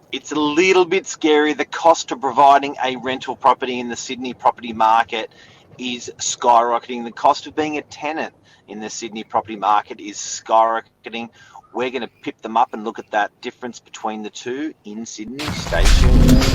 It's a little bit scary. The cost of providing a rental property in the Sydney property market is skyrocketing. The cost of being a tenant in the Sydney property market is skyrocketing. We're going to pip them up and look at that difference between the two in Sydney. Stay tuned.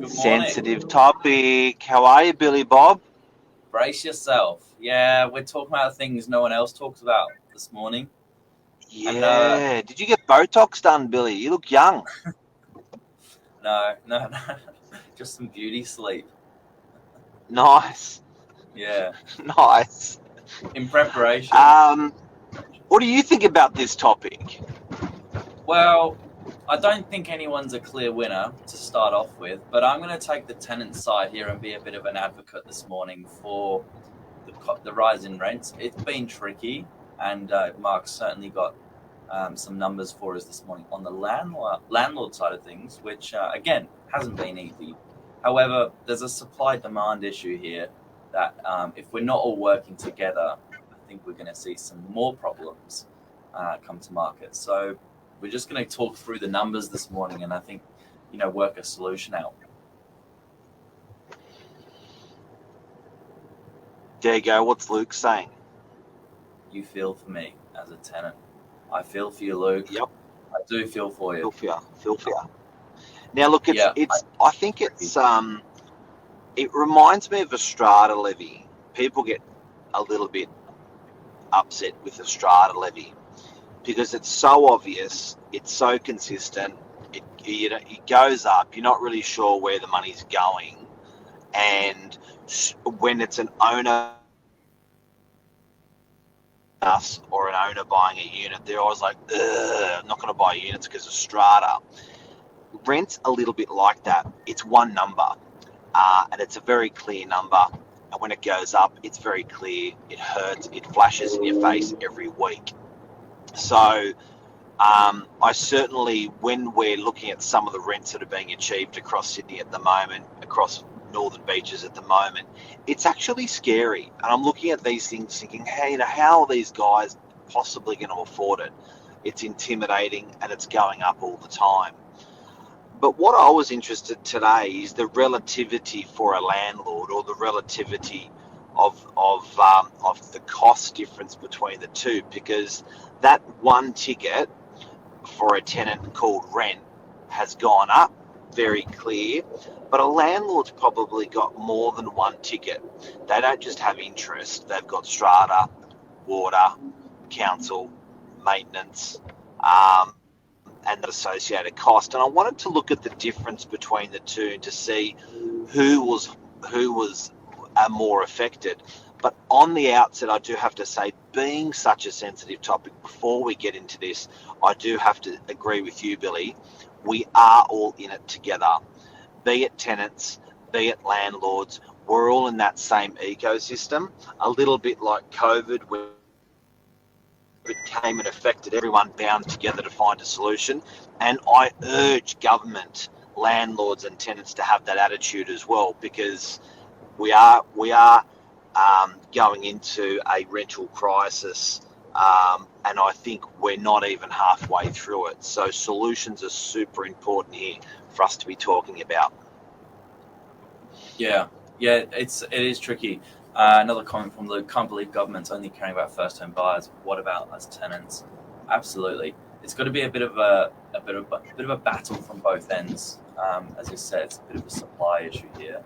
Sensitive topic. How are you, Billy Bob? Brace yourself. Yeah, we're talking about things no one else talks about this morning. Yeah. Did you get Botox done, Billy? You look young. No. Just some beauty sleep. Nice. Yeah. Nice. In preparation. What do you think about this topic? Well, I don't think anyone's a clear winner to start off with, but I'm going to take the tenant side here and be a bit of an advocate this morning for the rise in rents. It's been tricky, and Mark's certainly got some numbers for us this morning on the landlord side of things, which, again, hasn't been easy. However, there's a supply-demand issue here that if we're not all working together, I think we're going to see some more problems come to market. So we're just going to talk through the numbers this morning and I think, work a solution out. There you go. What's Luke saying? You feel for me as a tenant. I feel for you, Luke. Yep. I do feel for you. Feel for you. Now, look, I think it reminds me of a strata levy. People get a little bit upset with the strata levy because it's so obvious, it's so consistent, it goes up, you're not really sure where the money's going, and when it's an owner or an owner buying a unit, they're always like, I'm not going to buy units because of strata. Rent's a little bit like that. It's one number, and it's a very clear number, and when it goes up, it's very clear, it hurts, it flashes in your face every week. So I certainly, when we're looking at some of the rents that are being achieved across Sydney at the moment, across northern beaches at the moment, it's actually scary. And I'm looking at these things thinking, hey, how are these guys possibly going to afford it? It's intimidating and it's going up all the time. But what I was interested today is the relativity for a landlord, or the relativity of the cost difference between the two, because that one ticket for a tenant called rent has gone up, very clear, but a landlord's probably got more than one ticket. They don't just have interest, they've got strata, water, council, maintenance, and the associated cost. And I wanted to look at the difference between the two to see who was more affected. But on the outset, I do have to say, being such a sensitive topic, before we get into this, I do have to agree with you, Billy. We are all in it together, be it tenants, be it landlords. We're all in that same ecosystem, a little bit like COVID, where it came and affected everyone bound together to find a solution. And I urge government, landlords and tenants to have that attitude as well, because we are going into a rental crisis, and I think we're not even halfway through it. So solutions are super important here for us to be talking about. Yeah, it is tricky. Another comment from Luke: can't believe government's only caring about first-home buyers. What about us tenants? Absolutely, it's got to be a bit of a battle from both ends. As you said, it's a bit of a supply issue here.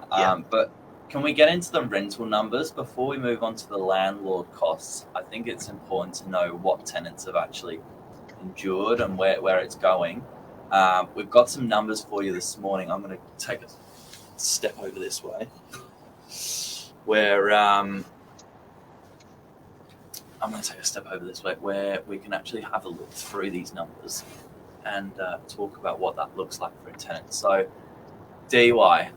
But can we get into the rental numbers before we move on to the landlord costs? I think it's important to know what tenants have actually endured and where it's going. We've got some numbers for you this morning. I'm going to take a step over this way, where where we can actually have a look through these numbers and talk about what that looks like for a tenant. So DY,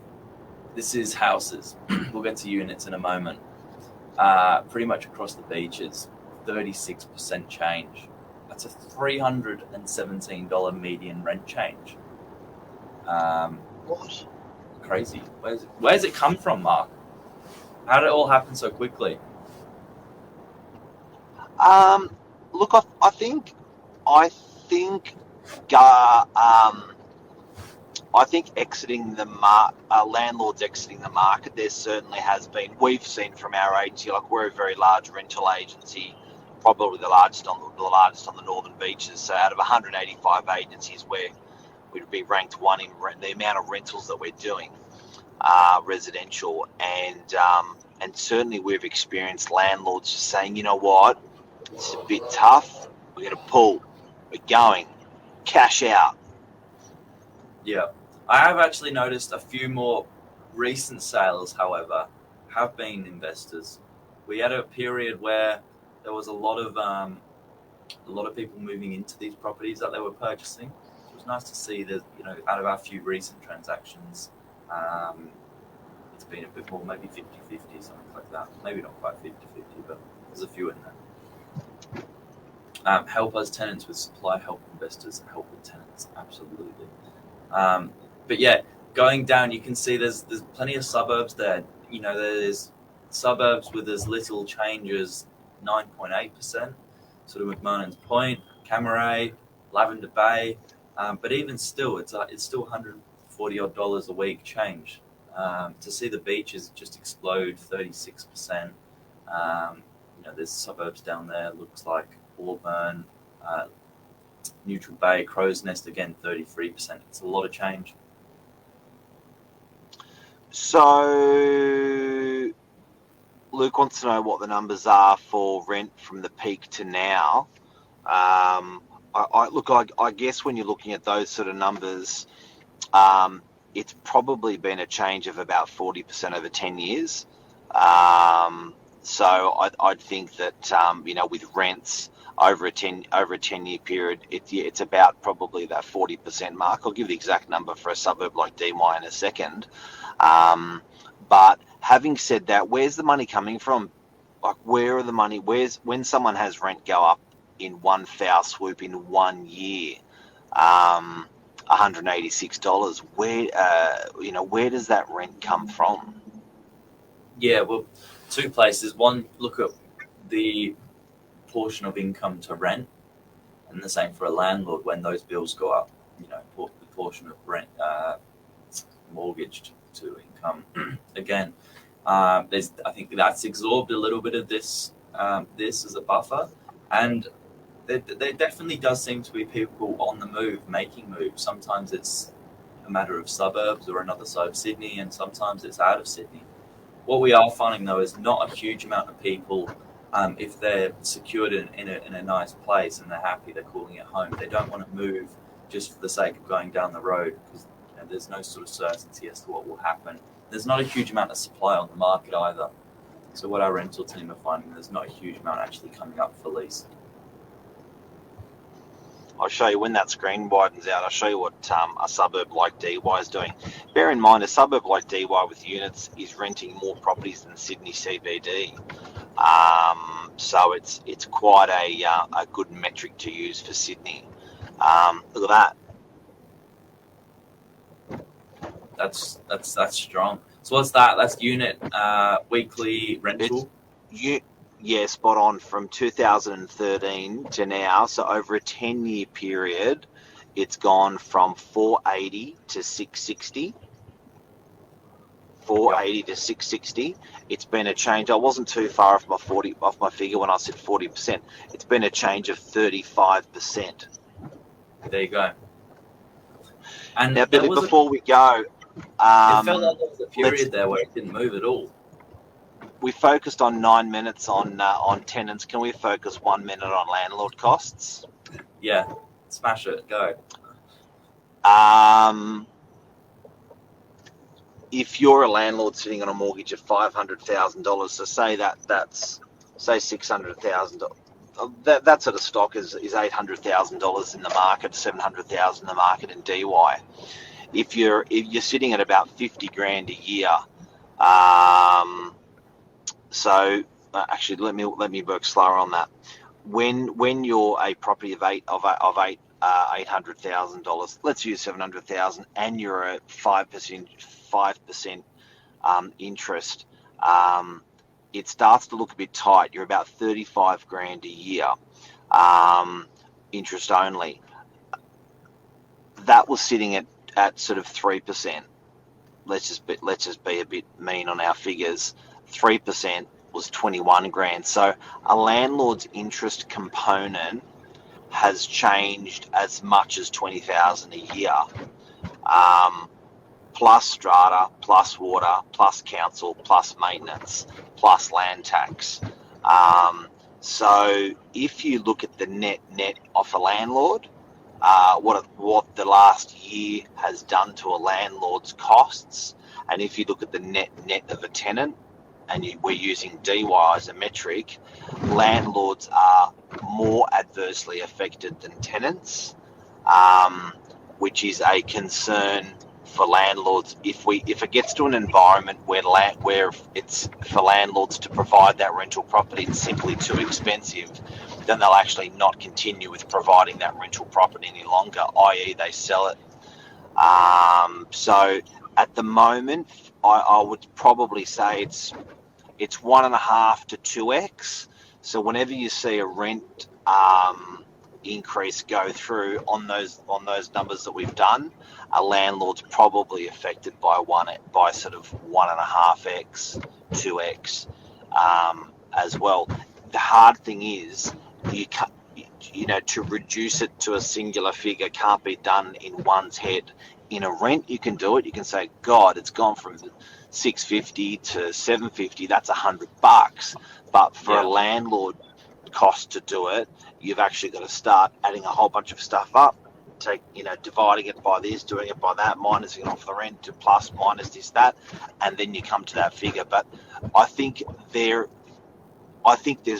this is houses. We'll get to units in a moment. Pretty much across the beaches, 36% change. That's a $317 median rent change. What? Crazy. Where's it come from, Mark? How did it all happen so quickly? Look, I think, I think exiting the landlords exiting the market. There certainly has been. We've seen from our agency, like we're a very large rental agency, probably the largest on the northern beaches. So out of 185 agencies, we'd be ranked one in the amount of rentals that we're doing, residential, and certainly we've experienced landlords just saying, you know what, it's a bit tough. We're going to pull. We're going. Cash out. Yeah. I have actually noticed a few more recent sales, however, have been investors. We had a period where there was a lot of people moving into these properties that they were purchasing. It was nice to see that, out of our few recent transactions, it's been a bit more, maybe 50-50, something like that. Maybe not quite 50-50, but there's a few in there. Help us tenants with supply, help investors, help with tenants. Absolutely. But yeah, going down, you can see there's plenty of suburbs there. There's suburbs with as little change as 9.8%, sort of McMahon's Point, Camaray, Lavender Bay. But even still, it's still $140 odd a week change. To see the beaches just explode 36%. There's suburbs down there. Looks like Auburn, Neutral Bay, Crow's Nest, again 33%. It's a lot of change. So Luke wants to know what the numbers are for rent from the peak to now. I guess when you're looking at those sort of numbers, it's probably been a change of about 40% over 10 years. So I'd think that with rents over a 10-year period, it's about probably that 40% mark. I'll give the exact number for a suburb like DY in a second. But having said that, where's the money coming from? Like, where are the money? When someone has rent go up in one foul swoop in 1 year, $186. Where does that rent come from? Yeah, well, two places. One, look at the portion of income to rent, and the same for a landlord when those bills go up. The portion of rent mortgaged to income. Again, I think that's absorbed a little bit of this as a buffer, and there definitely does seem to be people on the move making moves. Sometimes it's a matter of suburbs or another side of Sydney, and sometimes it's out of Sydney. What we are finding, though, is not a huge amount of people, if they're secured in a nice place and they're happy, they're calling it home. They don't want to move just for the sake of going down the road, because there's no sort of certainty as to what will happen. There's not a huge amount of supply on the market either. So what our rental team are finding, there's not a huge amount actually coming up for lease. I'll show you when that screen widens out. I'll show you what a suburb like DY is doing. Bear in mind, a suburb like DY with units is renting more properties than Sydney CBD. So it's quite a good metric to use for Sydney. Look at that. That's strong. So what's that? That's unit weekly rental. Yeah, spot on. From 2013 to now, so over a 10-year period, it's gone from 480 to 660. 480 to 660. It's been a change. I wasn't too far off my figure when I said 40%. It's been a change of 35%. There you go. And now, Billy, before we go, it felt like there was a period there where it didn't move at all. We focused on 9 minutes on tenants. Can we focus 1 minute on landlord costs? Yeah, smash it. Go. If you're a landlord sitting on a mortgage of $500,000, so say that's $600,000. That sort of stock is $800,000 in the market, $700,000 in the market in DY. If you're sitting at about 50 grand a year, actually let me work slower on that. when you're a property of $800,000, let's use 700,000, and you're at 5% interest, it starts to look a bit tight. You're about 35 grand a year, interest only. That was sitting at sort of 3%. Let's just be a bit mean on our figures. 3% was 21 grand. So a landlord's interest component has changed as much as 20,000 a year, plus strata, plus water, plus council, plus maintenance, plus land tax. So if you look at the net of a landlord, what the last year has done to a landlord's costs, and if you look at the net of a tenant, and we're using DY as a metric, landlords are more adversely affected than tenants, which is a concern for landlords. If it gets to an environment where it's for landlords to provide that rental property, it's simply too expensive, then they'll actually not continue with providing that rental property any longer, i.e. they sell it. So at the moment, I would probably say it's 1.5 to 2x. So whenever you see a rent increase go through on those numbers that we've done, a landlord's probably affected by sort of 1.5x, 2x as well. The hard thing is, to reduce it to a singular figure can't be done in one's head. In a rent, you can do it. You can say, God, it's gone from 650 to 750. That's $100. But for a landlord cost to do it, you've actually got to start adding a whole bunch of stuff up. Dividing it by this, doing it by that, minusing off the rent, to plus, minus this, that, and then you come to that figure. But I think there's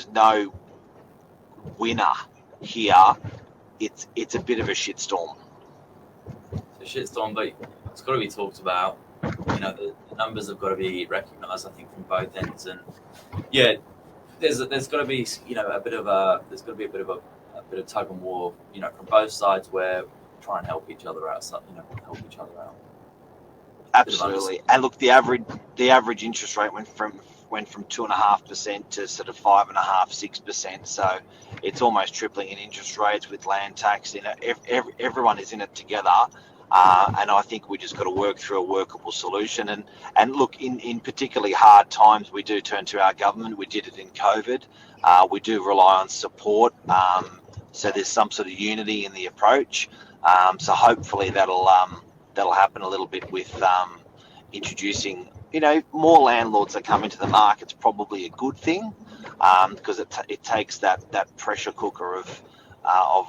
no winner here. It's a bit of a shitstorm. It's a shitstorm, but it's got to be talked about. The numbers have got to be recognised, I think, from both ends. And there's got to be a bit of a tug and war, from both sides, where we try and help each other out. Absolutely. And look, the average interest rate went from 2.5% to sort of 5.5%, 6%. So it's almost tripling in interest rates with land tax. Everyone is in it together. And I think we just got to work through a workable solution. And look, in particularly hard times, we do turn to our government. We did it in COVID. We do rely on support. So there's some sort of unity in the approach. So hopefully that'll happen a little bit with introducing, more landlords that come into the market. It's probably a good thing, because it takes that pressure cooker of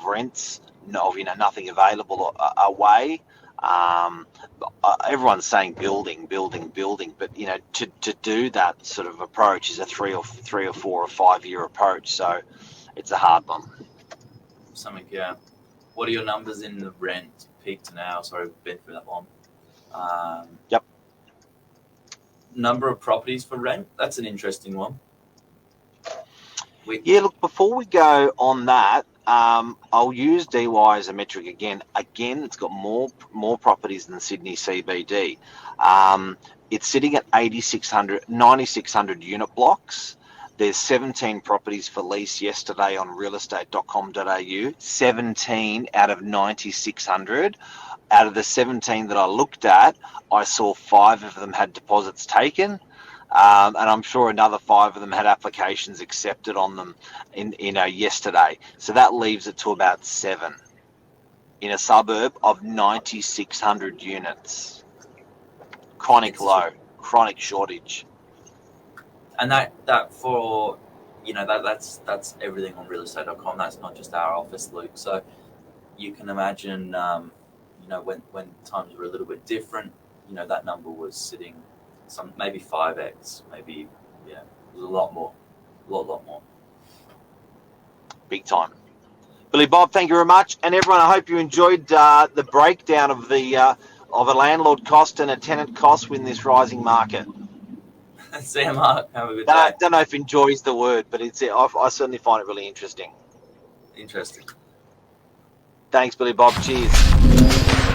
rents, nothing available away. Everyone's saying building, but to do that sort of approach is a 3 or 4 or 5 year approach. So it's a hard one. What are your numbers in the rent peak to now? Sorry, we've been through that one. Yep. Number of properties for rent. That's an interesting one. Look, before we go on that, I'll use DY as a metric again. Again, it's got more properties than Sydney CBD. It's sitting at 9,600 unit blocks. There's 17 properties for lease yesterday on realestate.com.au. 17 out of 9,600. Out of the 17 that I looked at, I saw 5 of them had deposits taken. And I'm sure another 5 of them had applications accepted on them yesterday. So that leaves it to about 7 in a suburb of 9,600 units. Chronic low, chronic shortage. And that for that's everything on realestate.com. That's not just our office, Luke. So you can imagine, when times were a little bit different, that number was sitting maybe 5x, maybe it was a lot more. Big time. Billy Bob, thank you very much, and everyone. I hope you enjoyed the breakdown of a landlord cost and a tenant cost in this rising market. See you, Mark. Have a good day. Don't know if enjoy is the word, but I certainly find it really interesting. Interesting. Thanks, Billy Bob. Cheers.